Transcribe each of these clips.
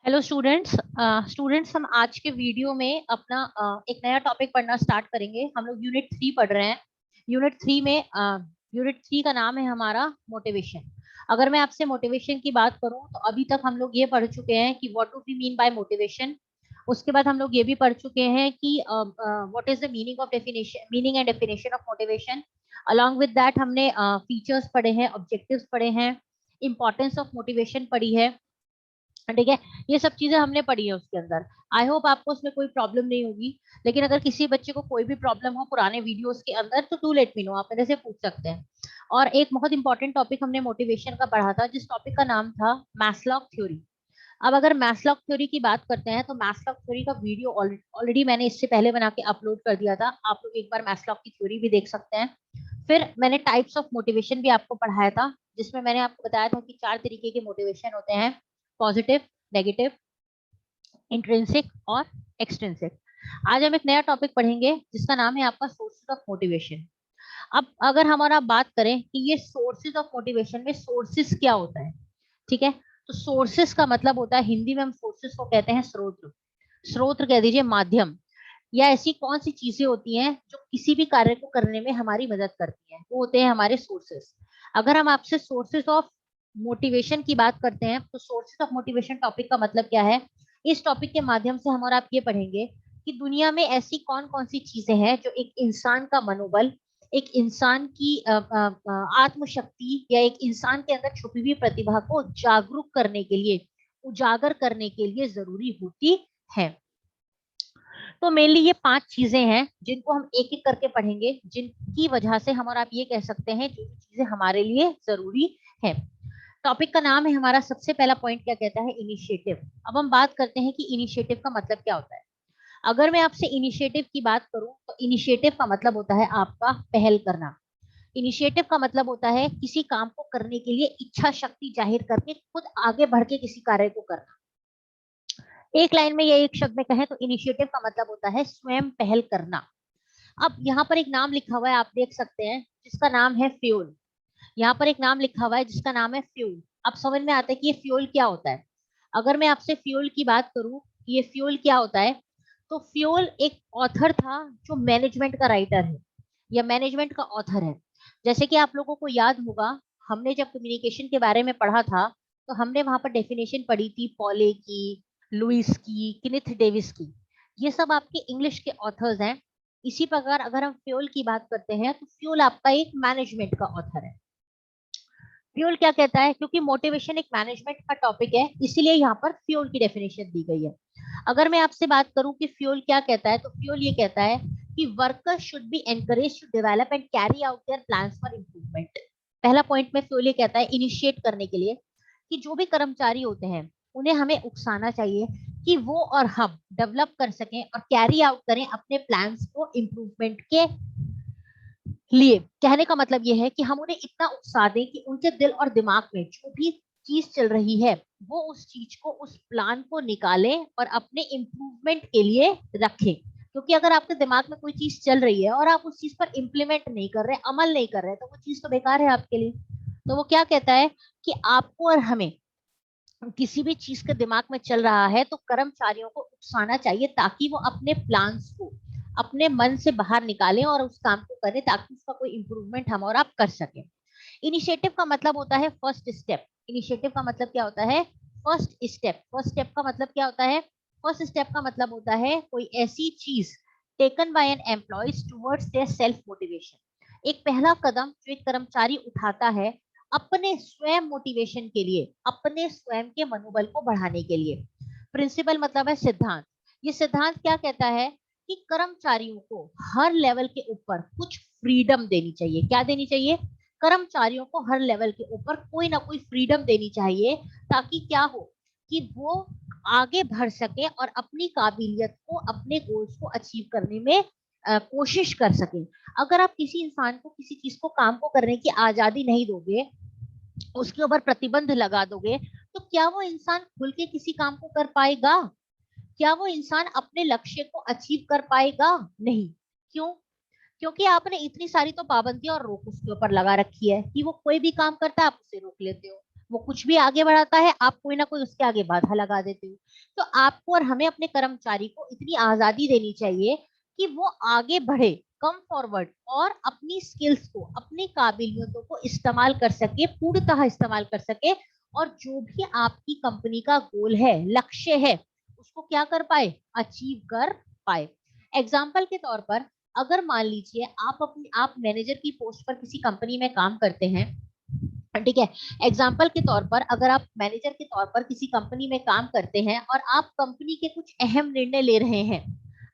Hello students. Students हम आज के वीडियो में अपना एक नया टॉपिक पढ़ना स्टार्ट करेंगे। हम लोग यूनिट 3 पढ़ रहे हैं। यूनिट 3 में यूनिट 3 का नाम है हमारा मोटिवेशन। अगर मैं आपसे मोटिवेशन की बात करूं तो अभी तक हम लोग ये पढ़ चुके हैं कि what do we mean by motivation. उसके बाद हम लोग ये भी पढ़ चुके हैं कि what is the meaning of definition, meaning and definition of motivation. Along with that हमने फीचर्स पढ़े हैं, ऑब्जेक्टिव्स पढ़े हैं, इंपॉर्टेंस ऑफ मोटिवेशन पढ़ी है। ठीक है, ये सब चीजें हमने पढ़ी है उसके अंदर। आई होप आपको उसमें कोई प्रॉब्लम नहीं होगी। लेकिन अगर किसी बच्चे को कोई भी प्रॉब्लम हो पुराने वीडियोस के अंदर तो डू लेट मी नो, आप मेरे से पूछ सकते हैं। और एक बहुत इंपॉर्टेंट टॉपिक हमने मोटिवेशन का पढ़ा था, जिस टॉपिक का नाम था मैस्लॉक थ्योरी। अब अगर मैस्लॉक थ्योरी की बात करते हैं तो मैस्लॉक थ्योरी का वीडियो ऑलरेडी मैंने इससे पहले बना के अपलोड कर दिया था। आप लोग एक बार मैस्लॉक की थ्योरी भी देख सकते हैं। फिर मैंने टाइप्स ऑफ मोटिवेशन भी आपको पढ़ाया था, जिसमें मैंने आपको बताया था कि 4 तरीके के मोटिवेशन होते हैं: पॉजिटिव, नेगेटिव, इंट्रिंसिक और एक्सट्रिंसिक। आज हम एक नया टॉपिक पढ़ेंगे जिसका नाम है आपका सोर्सेज ऑफ मोटिवेशन। अब अगर हमारा बात करें कि ये सोर्सेज ऑफ मोटिवेशन में सोर्सेज क्या होता है, ठीक है, तो सोर्सेज का मतलब होता है, हिंदी में हम सोर्सेज को कहते हैं स्रोत। स्रोत कह दीजिए, माध्यम, या ऐसी कौन सी चीजें होती हैं जो किसी भी कार्य को करने में हमारी मदद करती हैं, वो होते हैं हमारे सोर्सेस। अगर हम आपसे सोर्सेस ऑफ मोटिवेशन की बात करते हैं तो सोर्सेस ऑफ मोटिवेशन टॉपिक का मतलब क्या है, इस टॉपिक के माध्यम से हम और आप ये पढ़ेंगे कि दुनिया में ऐसी कौन कौन सी चीजें हैं जो एक इंसान का मनोबल, एक इंसान की आत्मशक्ति या एक इंसान के अंदर छुपी हुई प्रतिभा को जागरूक करने के लिए, उजागर करने के लिए जरूरी होती है। तो मेनली ये 5 चीजें हैं जिनको हम एक एक करके पढ़ेंगे, जिनकी वजह से हम और आप ये कह सकते हैं जो चीजें हमारे लिए जरूरी है। टॉपिक का नाम है हमारा, सबसे पहला पॉइंट क्या कहता है, इनिशिएटिव। अब हम बात करते हैं कि इनिशिएटिव का मतलब क्या होता है। अगर मैं आपसे इनिशिएटिव की बात करूं तो इनिशिएटिव का मतलब होता है आपका पहल करना। इनिशिएटिव का मतलब होता है किसी काम को करने के लिए इच्छा शक्ति जाहिर करके खुद आगे बढ़ के किसी कार्य को करना। एक लाइन में, ये एक शब्द में कहें तो इनिशिएटिव का मतलब होता है स्वयं पहल करना। अब यहाँ पर एक नाम लिखा हुआ है, आप देख सकते हैं, जिसका नाम है फ्यूल। यहाँ पर एक नाम लिखा हुआ है जिसका नाम है फ्यूल। अब समझ में आता है कि ये फ्यूल क्या होता है। अगर मैं आपसे फ्यूल की बात करूं, ये फ्यूल क्या होता है, तो फ्यूल एक ऑथर था जो मैनेजमेंट का राइटर है या मैनेजमेंट का ऑथर है। जैसे कि आप लोगों को याद होगा, हमने जब कम्युनिकेशन के बारे में पढ़ा था तो हमने वहां पर डेफिनेशन पढ़ी थी पॉले की, लुइस की, किनेथ डेविस की। ये सब आपके इंग्लिश के ऑथर्स हैं। इसी प्रकार अगर हम फ्यूल की बात करते हैं तो फ्यूल आपका एक मैनेजमेंट का ऑथर है। फ्यूल क्या कहता है, क्योंकि मोटिवेशन एक मैनेजमेंट का टॉपिक है इसीलिए यहाँ पर फ्यूल की डेफिनेशन दी गई है। अगर मैं आपसे बात करूं कि फ्यूल क्या कहता है, तो फ्यूल ये कहता है कि workers should be encourage to develop and carry out their plans for improvement. पहला पॉइंट में फ्यूल ये कहता है इनिशिएट करने के लिए कि जो भी कर्मचारी होते हैं उन्हें हमें उकसाना चाहिए कि वो और हम डेवलप कर सकें और कैरी आउट करें अपने प्लान्स को इम्प्रूवमेंट के लिए। कहने का मतलब यह है कि हम उन्हें इतना उकसा दें कि उनके दिल और दिमाग में जो भी चीज चल रही है वो उस चीज को, उस प्लान को निकालें और अपने इम्प्रूवमेंट के लिए रखें। क्योंकि अगर आपके दिमाग में कोई चीज चल रही है और आप उस चीज पर इम्प्लीमेंट नहीं कर रहे, अमल नहीं कर रहे, तो वो चीज तो बेकार है आपके लिए। तो वो क्या कहता है कि आपको और हमें किसी भी चीज के दिमाग में चल रहा है तो कर्मचारियों को उकसाना चाहिए ताकि वो अपने प्लान्स को अपने मन से बाहर निकालें और उस काम को करें ताकि उसका कोई इंप्रूवमेंट हम और आप कर सकें। इनिशिएटिव का मतलब होता है फर्स्ट स्टेप। इनिशिएटिव का मतलब क्या होता है, फर्स्ट स्टेप। फर्स्ट स्टेप का मतलब क्या होता है, फर्स्ट स्टेप का मतलब होता है कोई ऐसी चीज taken by an employees towards their self motivation. एक पहला कदम जो एक कर्मचारी उठाता है अपने स्वयं मोटिवेशन के लिए, अपने स्वयं के मनोबल को बढ़ाने के लिए। प्रिंसिपल मतलब है सिद्धांत। ये सिद्धांत क्या कहता है कि कर्मचारियों को हर लेवल के ऊपर कुछ फ्रीडम देनी चाहिए। क्या देनी चाहिए, कर्मचारियों को हर लेवल के ऊपर कोई ना कोई फ्रीडम देनी चाहिए ताकि क्या हो कि वो आगे बढ़ सके और अपनी काबिलियत को, अपने गोल्स को अचीव करने में कोशिश कर सके। अगर आप किसी इंसान को किसी चीज को, काम को करने की आजादी नहीं दोगे, उसके ऊपर प्रतिबंध लगा दोगे, तो क्या वो इंसान खुल के किसी काम को कर पाएगा? क्या वो इंसान अपने लक्ष्य को अचीव कर पाएगा? नहीं। क्यों? क्योंकि आपने इतनी सारी तो पाबंदी और रोक उसके ऊपर लगा रखी है कि वो कोई भी काम करता है आप उसे रोक लेते हो। वो कुछ भी आगे बढ़ाता है, आप कोई ना कोई उसके आगे बाधा लगा देते हो। तो आपको और हमें अपने कर्मचारी को इतनी आजादी देनी चाहिए कि वो आगे बढ़े, कम फॉरवर्ड, और अपनी स्किल्स को, अपनी काबिलियतों को इस्तेमाल कर सके, पूर्णतः इस्तेमाल कर सके, और जो भी आपकी कंपनी का गोल है, लक्ष्य है, उसको क्या कर पाए, अचीव कर पाए। एग्जाम्पल के तौर पर, अगर मान लीजिए आप मैनेजर की पोस्ट पर किसी कंपनी में काम करते हैं, ठीक है। एग्जाम्पल के तौर पर, अगर आप मैनेजर के तौर पर किसी कंपनी में काम करते हैं और आप कंपनी के कुछ अहम निर्णय ले रहे हैं,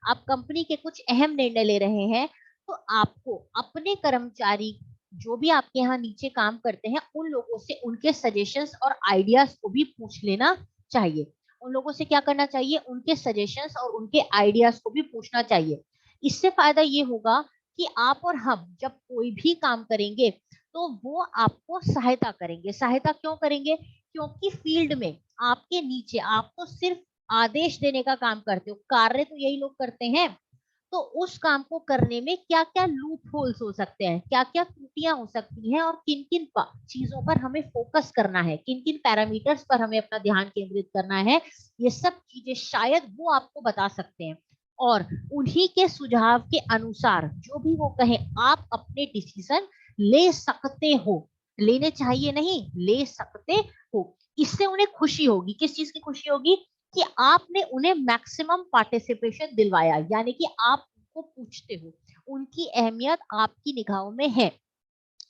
आप कंपनी के कुछ अहम निर्णय ले रहे हैं, तो आपको अपने कर्मचारी, जो भी आपके यहाँ नीचे काम करते हैं, उन लोगों से उनके सजेशंस और आइडियाज को भी पूछ लेना चाहिए। उन लोगों से क्या करना चाहिए, उनके सजेशंस और उनके आइडियाज को भी पूछना चाहिए। इससे फायदा ये होगा कि आप और हम जब कोई भी काम करेंगे तो वो आपको सहायता करेंगे। सहायता क्यों करेंगे, क्योंकि फील्ड में आपके नीचे आप तो सिर्फ आदेश देने का काम करते हो, कार्य तो यही लोग करते हैं। तो उस काम को करने में क्या क्या लूप होल्स हो सकते हैं, क्या क्या त्रुटियां हो सकती हैं, और किन किन चीजों पर हमें फोकस करना है, किन किन पैरामीटर्स पर हमें अपना ध्यान केंद्रित करना है, ये सब चीजें शायद वो आपको बता सकते हैं। और उन्हीं के सुझाव के अनुसार जो भी वो कहें, आप अपने डिसीजन ले सकते हो। लेने चाहिए नहीं, ले सकते हो। इससे उन्हें खुशी होगी, किस चीज की खुशी होगी, कि आपने उन्हें मैक्सिमम पार्टिसिपेशन दिलवाया, यानी कि आप उनको पूछते हो, उनकी अहमियत आपकी निगाहों में है।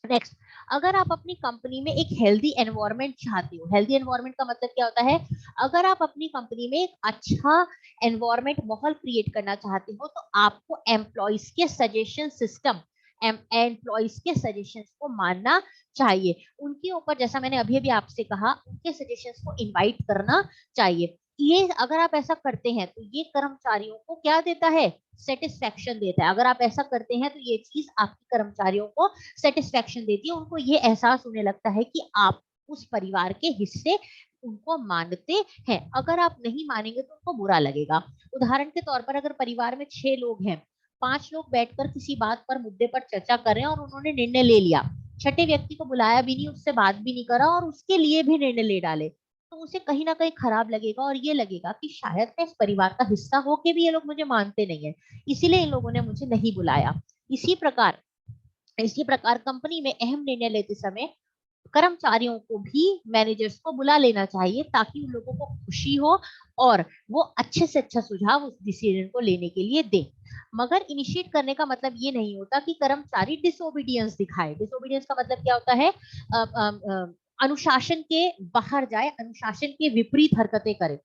नेक्स्ट, अगर आप अपनी कंपनी में एक हेल्दी एनवायरनमेंट चाहते हो, हेल्दी एनवायरनमेंट का मतलब क्या होता है, अगर आप अपनी कंपनी में एक अच्छा एनवायरनमेंट, माहौल क्रिएट करना चाहते हो, तो आपको एम्प्लॉइज के सजेशन सिस्टम, एम्प्लॉइज के सजेशंस को मानना चाहिए। उनके ऊपर, जैसा मैंने अभी अभी आपसे कहा, उनके सजेशंस को इनवाइट करना चाहिए। ये अगर आप ऐसा करते हैं तो ये कर्मचारियों को क्या देता है, सेटिस्फेक्शन देता है। अगर आप ऐसा करते हैं तो ये चीज आपके कर्मचारियों को सेटिस्फेक्शन देती है, उनको ये एहसास होने लगता है कि आप उस परिवार के हिस्से उनको मानते हैं। अगर आप नहीं मानेंगे तो उनको बुरा लगेगा। उदाहरण के तौर पर, अगर परिवार में 6 लोग हैं, 5 लोग बैठकर किसी बात पर, मुद्दे पर चर्चा कर रहे हैं और उन्होंने निर्णय ले लिया, छठे व्यक्ति को बुलाया भी नहीं, उससे बात भी नहीं करा और उसके लिए भी निर्णय ले डाले, तो उसे कहीं ना कहीं खराब लगेगा और ये लगेगा कि शायद मैं इस परिवार का हिस्सा होके भी ये लोग मुझे मानते नहीं है, इसीलिए इन लोगों ने मुझे नहीं बुलाया। इसी प्रकार इसी प्रकार कंपनी में अहम निर्णय लेते समय कर्मचारियों को भी, मैनेजर्स को बुला लेना चाहिए, ताकि उन लोगों को खुशी हो और वो अच्छे से अच्छा सुझाव उस डिसीजन को लेने के लिए दें। मगर इनिशिएट करने का मतलब ये नहीं होता कि कर्मचारी डिसोबीडियंस दिखाए। डिसोबीडियंस का मतलब क्या होता है, अनुशासन के बाहर जाए, अनुशासन के विपरीत हरकतें करे।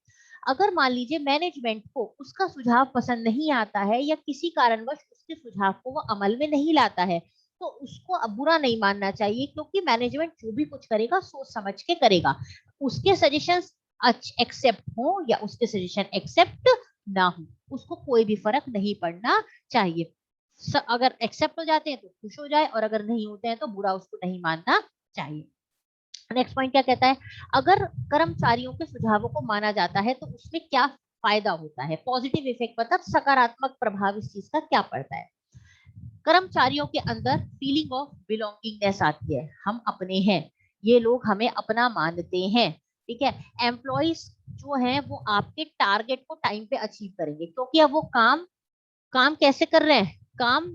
अगर मान लीजिए मैनेजमेंट को उसका सुझाव पसंद नहीं आता है, या किसी कारणवश उसके सुझाव को वो अमल में नहीं लाता है, तो उसको अब बुरा नहीं मानना चाहिए, क्योंकि मैनेजमेंट जो भी कुछ करेगा सोच समझ के करेगा। उसके सजेशन एक्सेप्ट हो या उसके सजेशन एक्सेप्ट ना हो, उसको कोई भी फर्क नहीं पड़ना चाहिए। अगर एक्सेप्ट हो जाते हैं तो खुश हो जाए, और अगर नहीं होते हैं तो बुरा उसको नहीं मानना चाहिए। नेक्स्ट पॉइंट क्या कहता है, अगर कर्मचारियों के सुझावों को माना जाता है तो उसमें क्या फायदा होता है, पॉजिटिव इफेक्ट, मतलब सकारात्मक प्रभाव इस चीज का क्या पड़ता है। कर्मचारियों के अंदर फीलिंग ऑफ बिलोंगिंगनेस आती है, हम अपने हैं, ये लोग हमें अपना मानते हैं, ठीक है। एम्प्लॉइज जो हैं वो आपके टारगेट को टाइम पे अचीव करेंगे, क्योंकि अब वो काम काम कैसे कर रहे हैं, काम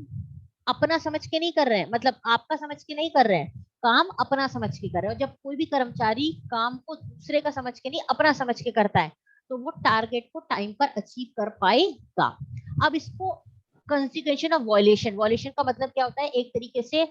अपना समझ के नहीं कर रहे हैं, मतलब आपका समझ के नहीं कर रहे हैं, काम अपना समझ के कर रहे हैं। और जब कोई भी कर्मचारी काम को दूसरे का समझ के नहीं, अपना समझ के करता है, तो वो टारगेट को टाइम पर अचीव कर पाएगा। अब इसको कंसिक्वेंशन ऑफ वॉयलेशन, वॉयलेशन का मतलब क्या होता है, एक तरीके से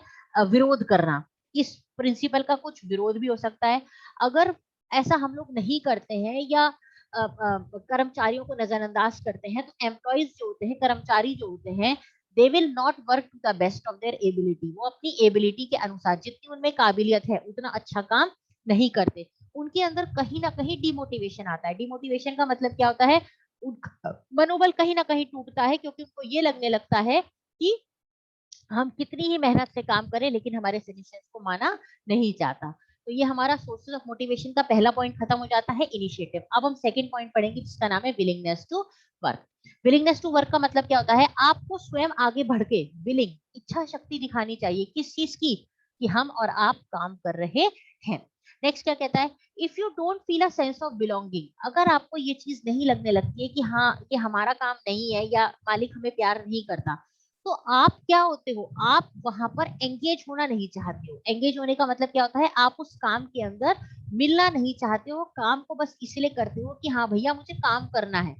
विरोध करना। इस प्रिंसिपल का कुछ विरोध भी हो सकता है। अगर ऐसा हम लोग नहीं करते हैं, या कर्मचारियों को नजरअंदाज करते हैं, तो एम्प्लॉइज जो होते हैं, कर्मचारी जो होते हैं, they will not work to the best of their ability. वो अपनी एबिलिटी के अनुसार, जितनी उनमें काबिलियत है, उतना अच्छा काम नहीं करते। उनके अंदर कहीं ना कहीं डिमोटिवेशन आता है। डिमोटिवेशन का मतलब क्या होता है, उनका मनोबल कहीं ना कहीं टूटता है, क्योंकि उनको ये लगने लगता है कि हम कितनी ही मेहनत से काम करें, लेकिन हमारे सजेशंस को माना नहीं जाता। तो ये हमारा सोर्सेज ऑफ मोटिवेशन का पहला पॉइंट खत्म हो जाता है, इनिशिएटिव। अब हम सेकंड पॉइंट पढ़ेंगे, जिसका नाम है willingness to work. Willingness to work का मतलब क्या होता है, आपको स्वयं आगे बढ़ के, विलिंग, इच्छा शक्ति दिखानी चाहिए, किस चीज की, कि हम और आप काम कर रहे हैं। नेक्स्ट क्या कहता है, if you don't feel a sense of belonging, अगर आपको ये चीज नहीं लगने लगती है कि हाँ ये हमारा काम नहीं है या मालिक हमें प्यार नहीं करता, तो आप क्या होते हो, आप वहां पर एंगेज होना नहीं चाहते हो। एंगेज होने का मतलब क्या होता है, आप उस काम के अंदर मिलना नहीं चाहते हो, काम को बस इसलिए करते हो कि हाँ भैया मुझे काम करना है,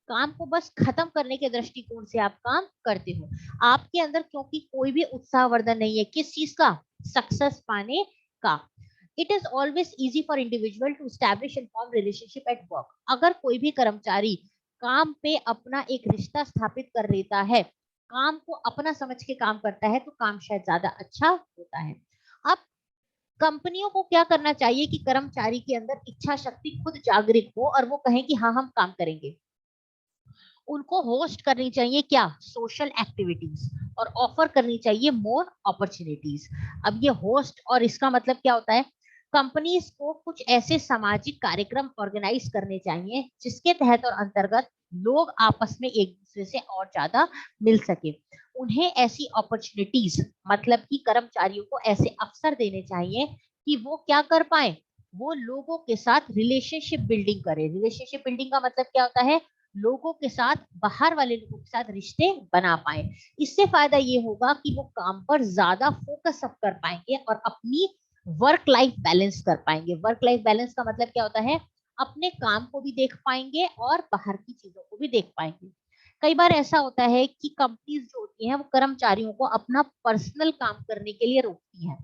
काम को बस खत्म करने के दृष्टिकोण से आप काम करते हो। आपके अंदर क्योंकि कोई भी उत्साहवर्धन नहीं है, किस चीज का, सक्सेस पाने का। It is always easy for individual to establish and form relationship at work, अगर कोई भी कर्मचारी काम पे अपना एक रिश्ता स्थापित कर लेता है, काम को अपना समझ के काम करता है, तो काम शायद ज्यादा अच्छा होता है। अब कंपनियों को क्या करना चाहिए कि कर्मचारी के अंदर इच्छा शक्ति खुद जागृत हो और वो कहें कि हाँ हम काम करेंगे। उनको होस्ट करनी चाहिए क्या, सोशल एक्टिविटीज, और ऑफर करनी चाहिए मोर अपॉर्चुनिटीज। अब ये होस्ट और इसका मतलब क्या होता है, कंपनीज को कुछ ऐसे सामाजिक कार्यक्रम ऑर्गेनाइज करने चाहिए जिसके तहत और अंतर्गत लोग आपस में एक दूसरे से और ज्यादा मिल सके। उन्हें ऐसी अपॉर्चुनिटीज, मतलब कि कर्मचारियों को ऐसे अवसर देने चाहिए कि वो क्या कर पाए, वो लोगों के साथ रिलेशनशिप बिल्डिंग करे। रिलेशनशिप बिल्डिंग का मतलब क्या होता है, लोगों के साथ, बाहर वाले लोगों के साथ रिश्ते बना पाए। इससे फायदा ये होगा कि वो काम पर ज्यादा फोकस अप कर पाएंगे और अपनी वर्क लाइफ बैलेंस कर पाएंगे। वर्क लाइफ बैलेंस का मतलब क्या होता है, अपने काम को भी देख पाएंगे और बाहर की चीजों को भी देख पाएंगे। कई बार ऐसा होता है कि कंपनीज जो होती हैं वो कर्मचारियों को अपना पर्सनल काम करने के लिए रोकती हैं।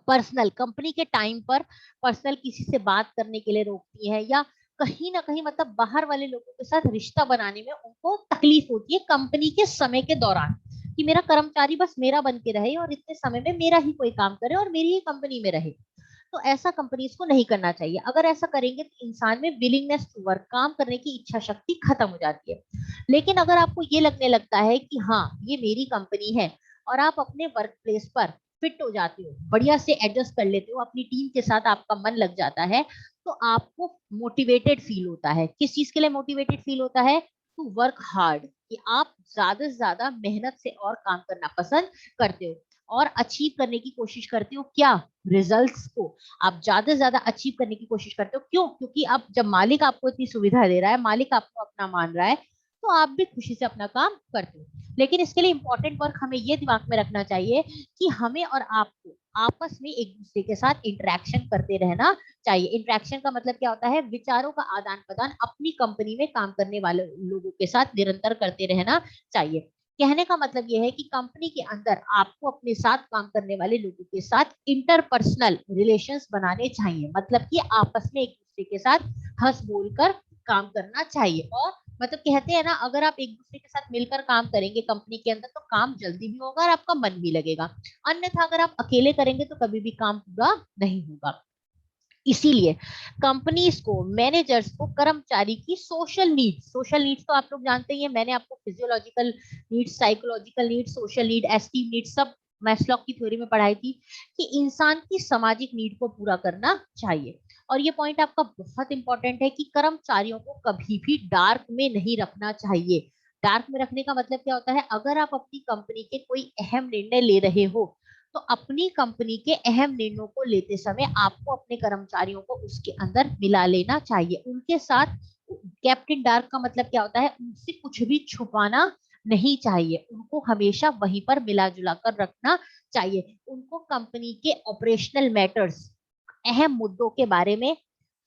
पर्सनल कंपनी के टाइम पर पर्सनल किसी से बात करने के लिए रोकती है, या कहीं ना कहीं मतलब बाहर वाले लोगों के साथ रिश्ता बनाने में उनको तकलीफ होती है कंपनी के समय के दौरान, कि मेरा कर्मचारी बस मेरा बन के रहे और इतने समय में मेरा ही कोई काम करे और मेरी ही कंपनी में रहे। तो ऐसा कंपनीज को नहीं करना चाहिए। अगर ऐसा करेंगे तो इंसान में विलिंगनेस टू वर्क, काम करने की इच्छा शक्ति खत्म हो जाती है। लेकिन अगर आपको ये लगने लगता है कि हाँ ये मेरी कंपनी है, और आप अपने वर्क प्लेस पर फिट हो जाते हो, बढ़िया से एडजस्ट कर लेते हो, अपनी टीम के साथ आपका मन लग जाता है, तो आपको मोटिवेटेड फील होता है। किस चीज के लिए मोटिवेटेड फील होता है, टू वर्क हार्ड, कि आप ज्यादा से ज्यादा मेहनत से और काम करना पसंद करते हो और अचीव करने की कोशिश करते हो क्या, रिजल्ट्स को आप ज्यादा से ज्यादा अचीव करने की कोशिश करते हो। क्यों, क्योंकि अब जब मालिक आपको इतनी सुविधा दे रहा है, मालिक आपको अपना मान रहा है, तो आप भी खुशी से अपना काम करते हो। लेकिन इसके लिए इंपॉर्टेंट वर्क हमें ये दिमाग में रखना चाहिए कि हमें और आपको आपस में एक दूसरे के साथ इंटरेक्शन करते रहना चाहिए। इंटरेक्शन का मतलब क्या होता है, विचारों का आदान प्रदान अपनी कंपनी में काम करने वाले लोगों के साथ निरंतर करते रहना चाहिए। कहने का मतलब यह है कि कंपनी के अंदर आपको अपने साथ काम करने वाले लोगों के साथ इंटरपर्सनल रिलेशंस बनाने चाहिए, मतलब कि आपस में एक दूसरे के साथ हंस बोलकर काम करना चाहिए। और मतलब कहते हैं ना, अगर आप एक दूसरे के साथ मिलकर काम करेंगे कंपनी के अंदर तो काम जल्दी भी होगा और आपका मन भी लगेगा। अन्यथा अगर आप अकेले करेंगे तो कभी भी काम पूरा नहीं होगा। इसीलिए कंपनीज को, मैनेजर्स को कर्मचारी की सोशल नीड्स तो आप लोग जानते ही हैं, मैंने आपको physiological needs, psychological needs, social need, esteem need सब मैस्लॉक की थ्योरी में पढ़ाई थी, कि इंसान की सामाजिक नीड को पूरा करना चाहिए। और ये पॉइंट आपका बहुत इंपॉर्टेंट है कि कर्मचारियों को कभी भी डार्क में नहीं रखना चाहिए। डार्क में रखने का मतलब क्या होता है, अगर आप अपनी कंपनी के कोई अहम निर्णय ले रहे हो, तो अपनी कंपनी के अहम निर्णयों को लेते समय आपको अपने कर्मचारियों को उसके अंदर मिला लेना चाहिए, उनके साथ। कैप्टन डार्क का मतलब क्या होता है, उनसे कुछ भी छुपाना नहीं चाहिए, उनको हमेशा वहीं पर मिला जुला कर रखना चाहिए। उनको कंपनी के ऑपरेशनल मैटर्स, अहम मुद्दों के बारे में,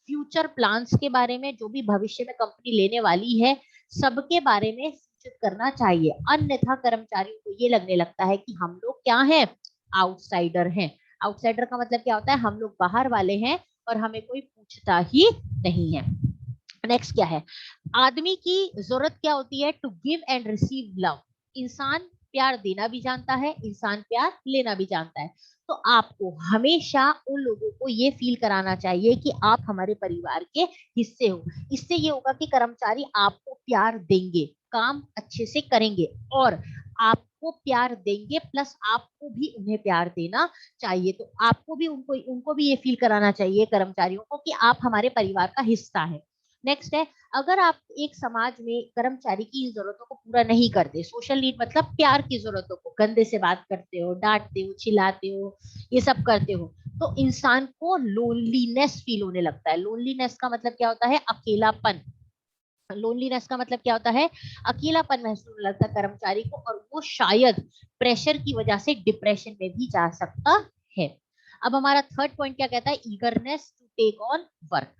फ्यूचर प्लान्स के बारे में, जो भी भविष्य में कंपनी लेने वाली है, सबके बारे में सूचित करना चाहिए। अन्यथा कर्मचारियों को ये लगने लगता है कि हम लोग क्या हैं, आउटसाइडर हैं। आउटसाइडर का मतलब क्या होता है, हम लोग बाहर वाले हैं और हमें कोई पूछता ही नहीं है। नेक्स्ट क्या है, आदमी की जरूरत क्या होती है, to give and receive love. इंसान प्यार देना भी जानता है, इंसान प्यार लेना भी जानता है। तो आपको हमेशा उन लोगों को ये फील कराना चाहिए कि आप हमारे परिवार के हिस्से हो। इससे ये होगा कि कर्मचारी आपको प्यार देंगे, काम अच्छे से करेंगे और आपको प्यार देंगे, प्लस आपको भी उन्हें प्यार देना चाहिए। तो आपको भी उनको उनको भी ये फील कराना चाहिए कर्मचारियों को कि आप हमारे परिवार का हिस्सा है। नेक्स्ट है, अगर आप एक समाज में कर्मचारी की जरूरतों को पूरा नहीं करते, सोशल नीड मतलब प्यार की जरूरतों को, गंदे से बात करते हो, डांटते हो, चिल्लाते हो, ये सब करते हो, तो इंसान को लोनलीनेस फील होने लगता है। लोनलीनेस का मतलब क्या होता है? अकेलापन। लोनलीनेस का मतलब क्या होता है? अकेलापन महसूस होने लगता है कर्मचारी को, और वो शायद प्रेशर की वजह से डिप्रेशन में भी जा सकता है। अब हमारा थर्ड पॉइंट क्या कहता है? Eagerness to take on work.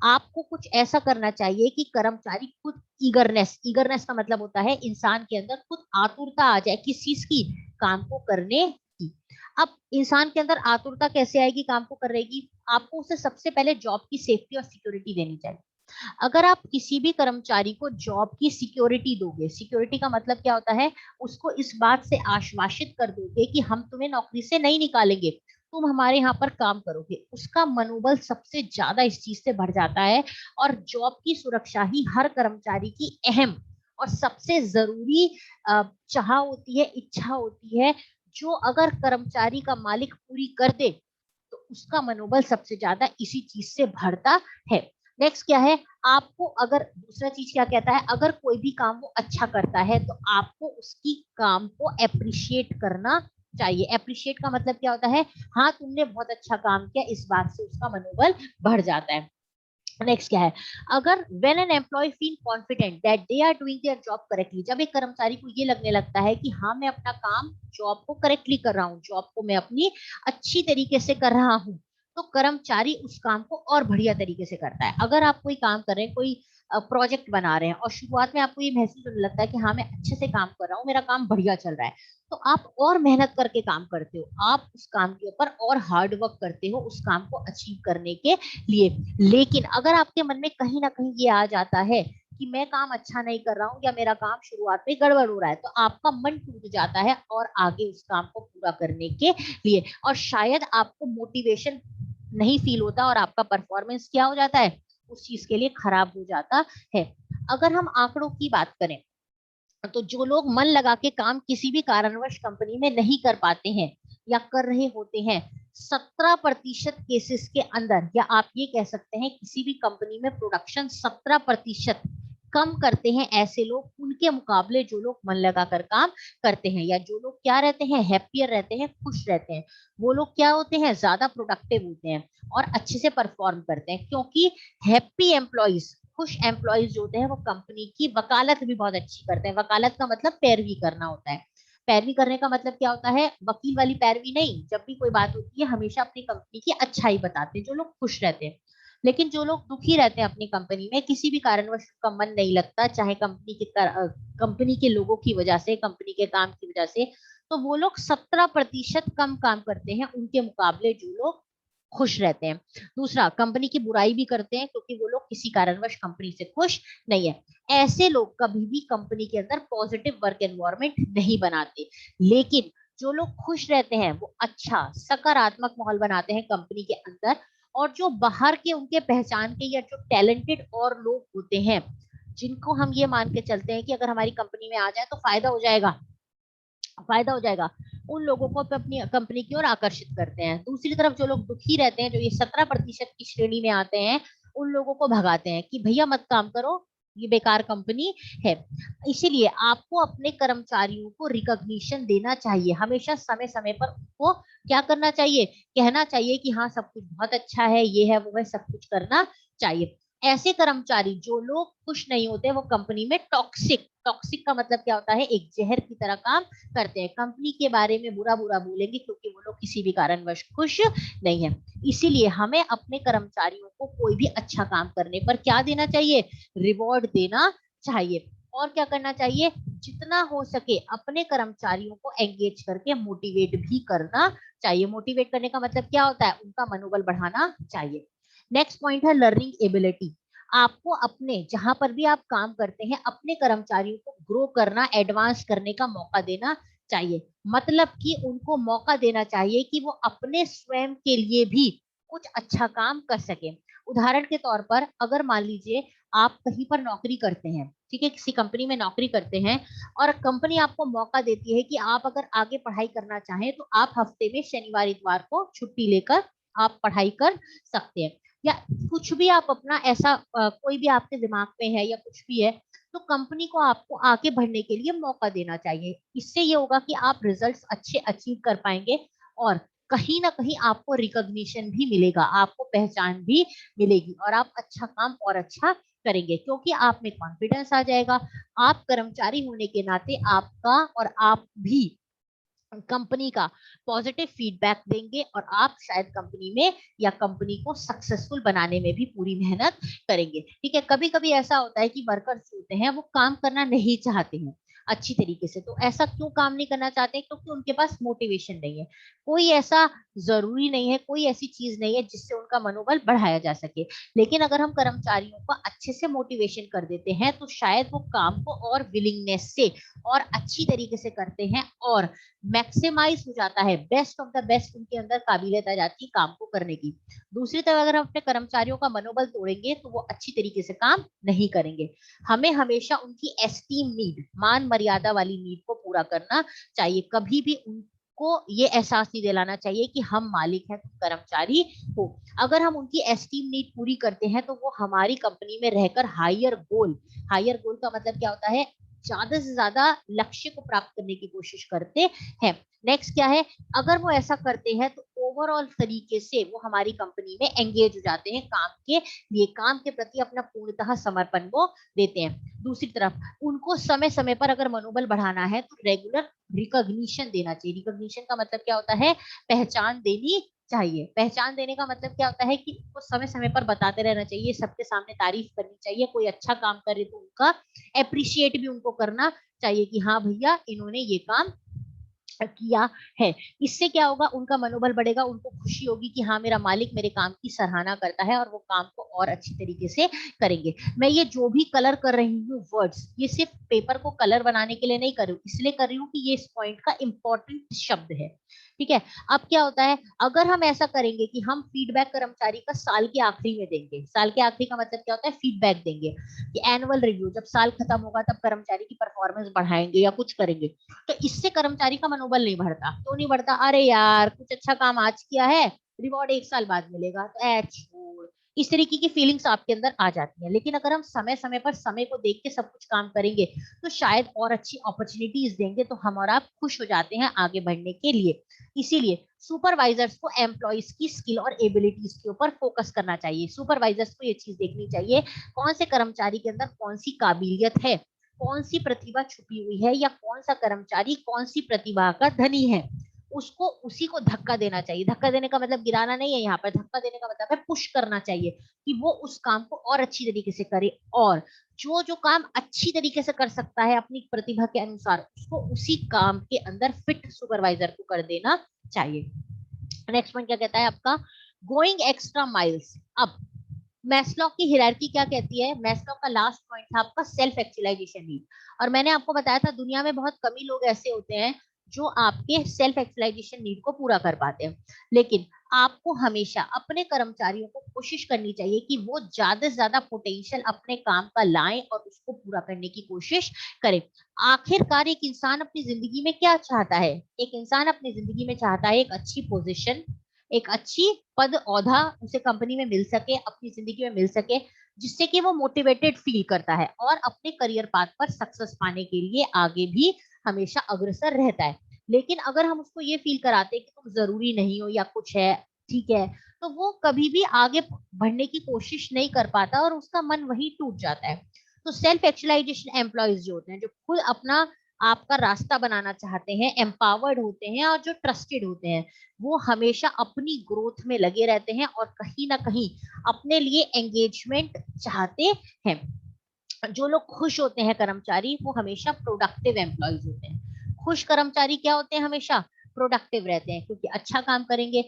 आपको कुछ ऐसा करना चाहिए कि कर्मचारी खुद ईगरनेस, ईगरनेस का मतलब होता है इंसान के अंदर खुद आतुरता आ जाए किस चीज की? काम को करने की। अब इंसान के अंदर आतुरता कैसे आएगी काम को करने की? आपको उसे सबसे पहले जॉब की सेफ्टी और सिक्योरिटी देनी चाहिए। अगर आप किसी भी कर्मचारी को जॉब की सिक्योरिटी दोगे, सिक्योरिटी का मतलब क्या होता है? उसको इस बात से आश्वासित कर दोगे कि हम तुम्हें नौकरी से नहीं निकालेंगे, तुम हमारे यहाँ पर काम करोगे, उसका मनोबल सबसे ज्यादा इस चीज से बढ़ जाता है। और जॉब की सुरक्षा ही हर कर्मचारी की अहम और सबसे जरूरी चाह होती है, इच्छा होती है, जो अगर कर्मचारी का मालिक पूरी कर दे तो उसका मनोबल सबसे ज्यादा इसी चीज से बढ़ता है। नेक्स्ट क्या है? आपको अगर दूसरा चीज क्या कहता है? अगर कोई भी काम वो अच्छा करता है तो आपको उसकी काम को अप्रिशिएट करना चाहिए। अप्रिशिएट का मतलब क्या होता है? हाँ, तुमने बहुत अच्छा काम किया, इस बात से उसका मनोबल बढ़ जाता है। नेक्स्ट क्या है? अगर when an employee feel confident that they are doing their job correctly, जब एक कर्मचारी को ये लगने लगता है कि हाँ मैं अपना काम, जॉब को करेक्टली कर रहा हूँ, जॉब को मैं अपनी अच्छी तरीके से कर रहा हूँ, तो कर्मचारी उस काम को और बढ़िया तरीके से करता है। अगर आप कोई काम कर रहे हैं, कोई प्रोजेक्ट बना रहे हैं, और शुरुआत में आपको ये महसूस होने लगता है कि हाँ मैं अच्छे से काम कर रहा हूँ, मेरा काम बढ़िया चल रहा है, तो आप और मेहनत करके काम करते हो, आप उस काम के ऊपर और हार्ड वर्क करते हो उस काम को अचीव करने के लिए। लेकिन अगर आपके मन में कहीं ना कहीं ये आ जाता है कि मैं काम अच्छा नहीं कर रहा हूँ, या मेरा काम शुरुआत में गड़बड़ हो रहा है, तो आपका मन टूट जाता है और आगे उस काम को पूरा करने के लिए, और शायद आपको मोटिवेशन नहीं फील होता, और आपका परफॉर्मेंस क्या हो जाता है? उस चीज के लिए खराब हो जाता है। अगर हम आंकड़ों की बात करें, तो जो लोग मन लगा के काम किसी भी कारणवश कंपनी में नहीं कर पाते हैं या कर रहे होते हैं, 17% केसेस के अंदर, या आप ये कह सकते हैं किसी भी कंपनी में प्रोडक्शन 17% कम करते हैं ऐसे लोग, उनके मुकाबले जो लोग मन लगाकर काम करते हैं, या जो लोग क्या रहते हैं? हैप्पियर रहते हैं, खुश रहते हैं। वो लोग क्या होते हैं? ज्यादा प्रोडक्टिव होते हैं और अच्छे से परफॉर्म करते हैं, क्योंकि हैप्पी एम्प्लॉइज, खुश एम्प्लॉइज जो होते हैं वो कंपनी की वकालत भी बहुत अच्छी करते हैं। वकालत का मतलब पैरवी करना होता है। पैरवी करने का मतलब क्या होता है? वकील वाली पैरवी नहीं, जब भी कोई बात होती है हमेशा अपनी कंपनी की अच्छाई बताते हैं जो लोग खुश रहते हैं। लेकिन जो लोग दुखी रहते हैं अपनी कंपनी में, किसी भी कारणवश उनका मन नहीं लगता, चाहे कंपनी के लोगों की वजह से, कंपनी के काम की वजह से, तो वो लोग 17% कम काम करते हैं उनके मुकाबले जो लोग खुश रहते हैं। दूसरा, कंपनी की बुराई भी करते हैं, क्योंकि वो लोग किसी कारणवश कंपनी से खुश नहीं है। ऐसे लोग कभी भी कंपनी के अंदर पॉजिटिव वर्क एनवायरनमेंट नहीं बनाते। लेकिन जो लोग खुश रहते हैं वो अच्छा सकारात्मक माहौल बनाते हैं कंपनी के अंदर, और जो बाहर के उनके पहचान के या जो टैलेंटेड और लोग होते हैं, जिनको हम ये मान के चलते हैं कि अगर हमारी कंपनी में आ जाए तो फायदा हो जाएगा, फायदा हो जाएगा, उन लोगों को अपनी कंपनी की ओर आकर्षित करते हैं। दूसरी तरफ जो लोग दुखी रहते हैं, जो ये 17% की श्रेणी में आते हैं, उन लोगों को भगाते हैं कि भैया मत काम करो, ये बेकार कंपनी है। इसीलिए आपको अपने कर्मचारियों को रिकॉग्निशन देना चाहिए, हमेशा समय समय पर उनको क्या करना चाहिए? कहना चाहिए कि हाँ सब कुछ बहुत अच्छा है, ये है वो है, सब कुछ करना चाहिए। ऐसे कर्मचारी जो लोग खुश नहीं होते, वो कंपनी में टॉक्सिक, टॉक्सिक का मतलब क्या होता है? एक जहर की तरह काम करते हैं, कंपनी के बारे में बुरा बुरा बोलेंगे, क्योंकि वो लोग किसी भी कारणवश खुश नहीं है। इसीलिए हमें अपने कर्मचारियों को कोई भी अच्छा काम करने पर क्या देना चाहिए? रिवॉर्ड देना चाहिए। और क्या करना चाहिए? जितना हो सके अपने कर्मचारियों को एंगेज करके मोटिवेट भी करना चाहिए। मोटिवेट करने का मतलब क्या होता है? उनका मनोबल बढ़ाना चाहिए। नेक्स्ट पॉइंट है लर्निंग एबिलिटी। आपको अपने जहां पर भी आप काम करते हैं, अपने कर्मचारियों को ग्रो करना, एडवांस करने का मौका देना चाहिए। मतलब कि उनको मौका देना चाहिए कि वो अपने स्वयं के लिए भी कुछ अच्छा काम कर सके। उदाहरण के तौर पर, अगर मान लीजिए आप कहीं पर नौकरी करते हैं, ठीक है, किसी कंपनी में नौकरी करते हैं, और कंपनी आपको मौका देती है कि आप अगर आगे पढ़ाई करना चाहें तो आप हफ्ते में शनिवार इतवार को छुट्टी लेकर आप पढ़ाई कर सकते हैं। या कुछ भी आप अपना ऐसा कोई भी आपके दिमाग में है या कुछ भी है, तो कंपनी को आपको आगे बढ़ने के लिए मौका देना चाहिए। इससे ये होगा कि आप रिजल्ट्स अच्छे अचीव कर पाएंगे और कहीं ना कहीं आपको रिकॉग्निशन भी मिलेगा, आपको पहचान भी मिलेगी और आप अच्छा काम और अच्छा करेंगे, क्योंकि आप में कॉन्फिडेंस आ जाएगा। आप कर्मचारी होने के नाते आपका और आप भी कंपनी का पॉजिटिव फीडबैक देंगे और आप शायद कंपनी में या कंपनी को सक्सेसफुल बनाने में भी पूरी मेहनत करेंगे। ठीक है, कभी कभी ऐसा होता है कि वर्कर्स होते हैं वो काम करना नहीं चाहते हैं अच्छी तरीके से, तो ऐसा क्यों काम नहीं करना चाहते? क्योंकि उनके पास मोटिवेशन नहीं है। कोई ऐसा जरूरी नहीं है, कोई ऐसी चीज नहीं है जिससे उनका मनोबल बढ़ाया जा सके, लेकिन अगर हम कर्मचारियों को अच्छे से मोटिवेशन कर देते हैं तो शायद वो काम को और विलिंगनेस से और अच्छी तरीके से करते हैं और मैक्सिमाइज हो जाता है, बेस्ट ऑफ द बेस्ट उनके अंदर काबिलियत आ जाती है काम को करने की। दूसरी तरफ अगर हम अपने कर्मचारियों का मनोबल तोड़ेंगे तो वो अच्छी तरीके से काम नहीं करेंगे। हमें हमेशा उनकी एस्टीम नीड, मान मर्यादा वाली नीड को पूरा करना चाहिए। कभी भी उनको ये एहसास नहीं दिलाना चाहिए कि हम मालिक हैं, तुम कर्मचारी हो। अगर हम उनकी एस्टीम नीड पूरी करते हैं तो वो हमारी कंपनी में रहकर हायर गोल का मतलब क्या होता है? ज्यादा से ज्यादा लक्ष्य को प्राप्त करने की कोशिश करते हैं। नेक्स्ट क्या है? अगर वो ऐसा करते हैं तो ओवरऑल तरीके से वो हमारी कंपनी में एंगेज हो जाते हैं, काम के लिए, काम के प्रति अपना पूर्णतः समर्पण वो देते हैं। दूसरी तरफ उनको समय समय पर अगर मनोबल बढ़ाना है तो रेगुलर रिकॉग्निशन देना चाहिए। रिकॉग्निशन का मतलब क्या होता है? पहचान देनी चाहिए। पहचान देने का मतलब क्या होता है कि उनको समय समय पर बताते रहना चाहिए, सबके सामने तारीफ करनी चाहिए। कोई अच्छा काम करे तो उनका अप्रिशिएट भी उनको करना चाहिए कि हाँ भैया इन्होंने ये काम किया है। इससे क्या होगा? उनका मनोबल बढ़ेगा, उनको खुशी होगी कि हाँ मेरा मालिक मेरे काम की सराहना करता है और वो काम को और अच्छी तरीके से करेंगे। मैं ये जो भी कलर कर रही हूँ वर्ड्स, ये सिर्फ पेपर को कलर बनाने के लिए नहीं कर रही हूँ, इसलिए कर रही हूँ कि ये इस पॉइंट का इंपॉर्टेंट शब्द है। ठीक है, अब क्या होता है अगर हम ऐसा करेंगे कि हम फीडबैक कर्मचारी का साल के आखिरी में देंगे। साल के आखिरी का मतलब क्या होता है? फीडबैक देंगे कि एनुअल रिव्यू जब साल खत्म होगा तब कर्मचारी की परफॉर्मेंस बढ़ाएंगे या कुछ करेंगे, तो इससे कर्मचारी का मनोबल नहीं बढ़ता। तो नहीं बढ़ता, अरे यार कुछ अच्छा काम आज किया है, रिवॉर्ड एक साल बाद मिलेगा, तो छोड़, इस तरीके की फीलिंग्स आपके अंदर आ जाती है। लेकिन अगर हम समय समय पर समय को देख के सब कुछ काम करेंगे तो शायद और अच्छी अपॉर्चुनिटीज देंगे, तो हम और आप खुश हो जाते हैं आगे बढ़ने के लिए। इसीलिए सुपरवाइजर्स को एम्प्लॉइज की स्किल और एबिलिटीज के ऊपर फोकस करना चाहिए। सुपरवाइजर्स को ये चीज देखनी चाहिए कौन से कर्मचारी के अंदर कौन सी काबिलियत है, कौन सी प्रतिभा छुपी हुई है, या कौन सा कर्मचारी कौन सी प्रतिभा का धनी है, उसको उसी को धक्का देना चाहिए। धक्का देने का मतलब गिराना नहीं है, यहाँ पर धक्का देने का मतलब है पुश करना चाहिए कि वो उस काम को और अच्छी तरीके से करे, और जो जो काम अच्छी तरीके से कर सकता है अपनी प्रतिभा के अनुसार उसको उसी काम के अंदर फिट सुपरवाइजर को कर देना चाहिए। नेक्स्ट पॉइंट क्या कहता है आपका? Going extra miles. अब मैस्लो की हिरार्की क्या कहती है? मैस्लो का लास्ट पॉइंट था आपका सेल्फ एक्चुअलाइजेशन नीड, और मैंने आपको बताया था दुनिया में बहुत कम ही लोग ऐसे होते हैं जो आपके सेल्फ एक्चुअलाइजेशन नीड को पूरा कर पाते हैं। लेकिन आपको हमेशा अपने कर्मचारियों को कोशिश करनी चाहिए कि वो ज्यादा से ज्यादा पोटेंशियल अपने काम का लाएं और उसको पूरा करने की कोशिश करें। आखिरकार एक इंसान अपनी जिंदगी में क्या चाहता है? एक इंसान अपनी जिंदगी में चाहता है एक अच्छी पोजीशन, एक अच्छी पद औधा उसे कंपनी में मिल सके, अपनी जिंदगी में मिल सके, जिससे कि वो मोटिवेटेड फील करता है और अपने करियर पाथ पर सक्सेस पाने के लिए आगे भी हमेशा अग्रसर रहता है। लेकिन अगर हम उसको ये फील कराते कि तुम जरूरी नहीं हो या कुछ है, ठीक है, तो वो कभी भी आगे बढ़ने की कोशिश नहीं कर पाता और उसका मन वही टूट जाता है। तो सेल्फ एक्चुअलाइजेशन एम्प्लॉयज जो होते हैं, जो खुद अपना आपका रास्ता बनाना चाहते हैं, एम्पावर्ड होते हैं और जो ट्रस्टेड होते हैं, वो हमेशा अपनी ग्रोथ में लगे रहते हैं और कहीं ना कहीं अपने लिए एंगेजमेंट चाहते हैं। जो लोग खुश होते हैं कर्मचारी, वो हमेशा प्रोडक्टिव एम्प्लॉयज होते हैं। खुश कर्मचारी क्या होते हैं? हमेशा प्रोडक्टिव रहते हैं, क्योंकि अच्छा काम करेंगे,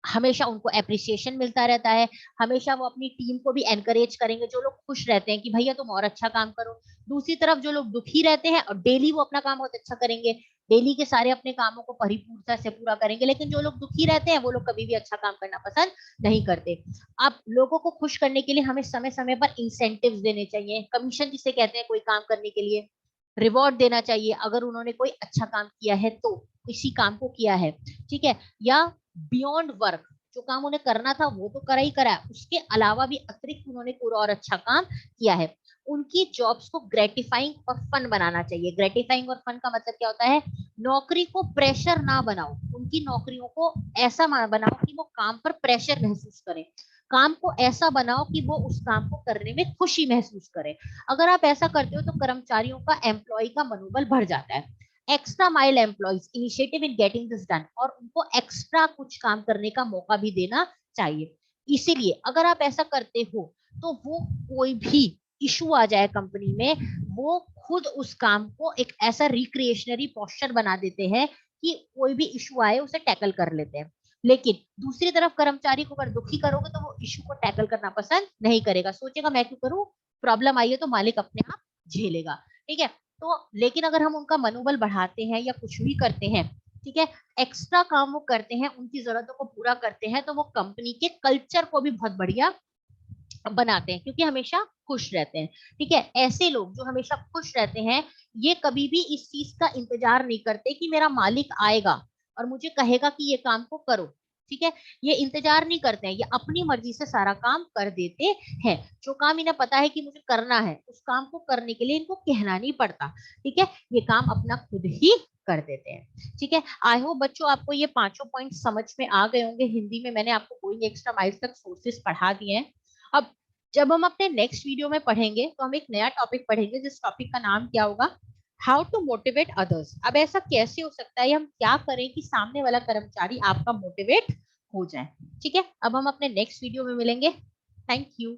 हमेशा उनको एप्रिसिएशन मिलता रहता है, हमेशा वो अपनी टीम को भी एनकरेज करेंगे। जो लोग खुश रहते हैं कि भैया तुम और अच्छा काम करो। दूसरी तरफ जो लोग दुखी रहते हैं और डेली वो अपना काम बहुत अच्छा करेंगे, डेली के सारे अपने कामों को परिपूर्णता से पूरा करेंगे, लेकिन जो लोग दुखी रहते हैं वो लोग कभी भी अच्छा काम करना पसंद नहीं करते। अब लोगों को खुश करने के लिए हमें समय समय पर इंसेंटिव्स देने चाहिए, कमीशन जिसे कहते हैं कोई काम करने के लिए, रिवॉर्ड देना चाहिए अगर उन्होंने कोई अच्छा काम किया है तो, इसी काम को किया है, ठीक है, या बियॉन्ड वर्क, जो काम उन्हें करना था वो तो करा ही करा है, उसके अलावा भी अतिरिक्त उन्होंने पूरा और अच्छा काम किया है। उनकी जॉब्स को ग्रेटिफाइंग और फन बनाना चाहिए। ग्रेटिफाइंग और फन का मतलब क्या होता है? नौकरी को प्रेशर ना बनाओ, उनकी नौकरियों को ऐसा बनाओ कि वो काम पर प्रेशर महसूस करें, काम को ऐसा बनाओ कि वो उस काम को करने में खुशी महसूस करें। अगर आप ऐसा करते हो तो कर्मचारियों का, एम्प्लॉय का मनोबल बढ़ जाता है। Extra mile employees initiative in getting this done, और उनको एक्स्ट्रा कुछ काम करने का मौका भी देना चाहिए। इसीलिए अगर आप ऐसा करते हो तो वो कोई भी इशू आ जाए कंपनी में, वो खुद उस काम को एक ऐसा रिक्रिएशनरी पोस्चर बना देते हैं कि कोई भी इशू आए उसे टैकल कर लेते हैं। लेकिन दूसरी तरफ कर्मचारी को अगर दुखी करोगे तो वो इशू को टैकल करना पसंद नहीं करेगा, सोचेगा मैं क्यों करूं, प्रॉब्लम आई है तो मालिक अपने आप झेलेगा। ठीक है, तो लेकिन अगर हम उनका मनोबल बढ़ाते हैं या कुछ भी करते हैं, ठीक है, एक्स्ट्रा काम वो करते हैं, उनकी जरूरतों को पूरा करते हैं, तो वो कंपनी के कल्चर को भी बहुत बढ़िया बनाते हैं, क्योंकि हमेशा खुश रहते हैं। ठीक है, ऐसे लोग जो हमेशा खुश रहते हैं, ये कभी भी इस चीज का इंतजार नहीं करते कि मेरा मालिक आएगा और मुझे कहेगा कि ये काम को करो। ठीक है, ये इंतजार नहीं करते हैं, ये अपनी मर्जी से सारा काम कर देते हैं। जो काम इन्हें पता है कि मुझे करना है, उस काम को करने के लिए इनको कहना नहीं पड़ता। ठीक है, ये काम अपना खुद ही कर देते हैं। ठीक है, आई होप बच्चों आपको ये पांचों पॉइंट समझ में आ गए होंगे। हिंदी में मैंने आपको गोइंग एक्स्ट्रा माइल्स तक सोर्सेस पढ़ा दिए हैं। अब जब हम अपने नेक्स्ट वीडियो में पढ़ेंगे तो हम एक नया टॉपिक पढ़ेंगे, जिस टॉपिक का नाम क्या होगा? How to motivate others. अब ऐसा कैसे हो सकता है, हम क्या करें कि सामने वाला कर्मचारी आपका मोटिवेट हो जाए। ठीक है, अब हम अपने नेक्स्ट वीडियो में मिलेंगे। Thank you.